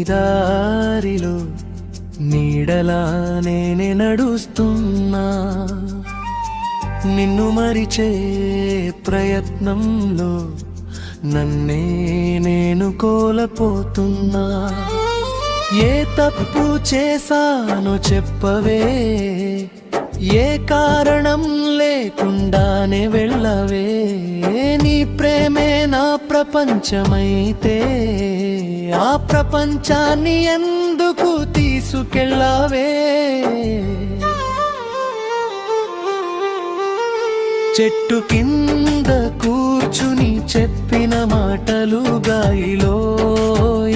దారిలో నీడలా నేనే నడుస్తున్నా, నిన్ను మరిచే ప్రయత్నంలో నన్నే నేను కోల్పోతున్నా. ఏ తప్పు చేశానో చెప్పవే, ఏ కారణం లేకుండానే వెళ్ళవే. నీ ప్రేమే నా ప్రపంచమైతే ఆ ప్రపంచాన్ని ఎందుకు తీసుకెళ్ళవే. చెట్టు కింద కూర్చుని చెప్పిన మాటలు గాలిలో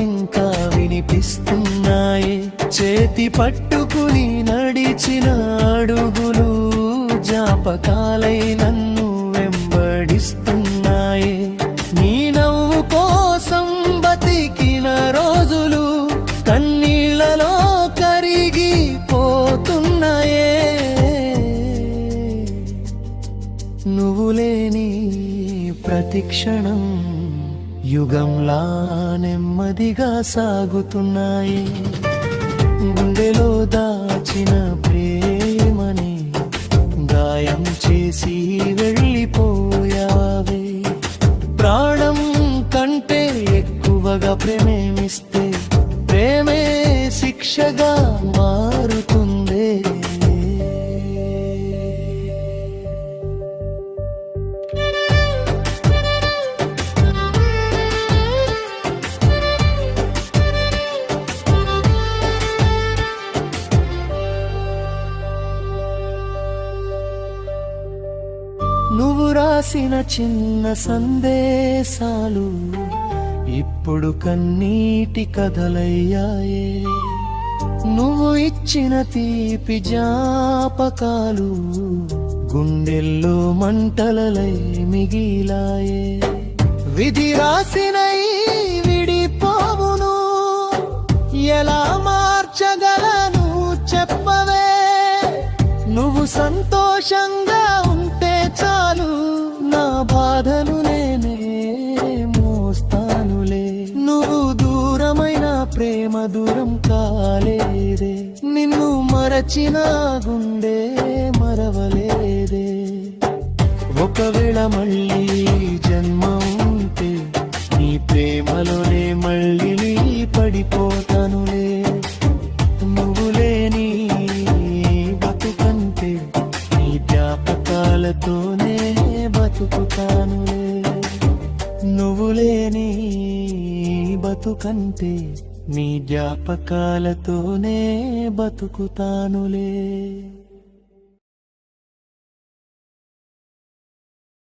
ఇంకా వినిపిస్తున్నాయి. చేతి పట్టుకుని నడిచిన అడుగులు జ్ఞాపకాలై నన్ను వెంబడిస్తున్నాయి. నీ నవ్వు కోసం బతికిన రోజులు కన్నీళ్లలో కరిగిపోతున్నాయే. నువ్వు లేని ప్రతిక్షణం యుగంలా నెమ్మదిగా సాగుతున్నాయి. గుండెలో దాచిన ప్రేమని గాయం చేసి వెళ్ళిపోయావే. ప్రాణం కంటే ఎక్కువగా ప్రేమిస్తే ప్రేమే శిక్షగా మారుతుందే. నువ్వు రాసిన చిన్న సందేశాలు ఇప్పుడు కన్నీటి కథలయ్యాయే. నువ్వు ఇచ్చిన తీపి జ్ఞాపకాలు గుండెల్లో మంటలలై మిగిలాయే. విధి రాసిన ఈ విడిపోవును ఎలా మార్చగలను చెప్పవే. నువ్వు సంతోషంగా ఉంటే చాలు, నా బాధను నేనే మోస్తానులే. నువ్వు దూరమైన ప్రేమ దూరం కాలేదే, నిన్ను మరచిన గుండె మరవలేదే. ఒకవేళ మళ్ళీ జన్మ ఉంటే నీ ప్రేమలోనే మళ్ళీ పడిపోతానులే. నువ్వు లేని బతుకంటే నీ జ్ఞాపకాలతోనే బతుకుతానులే. నువ్వు లేని బతుకంటే నీ జ్ఞాపకాలతోనే బతుకుతానులే.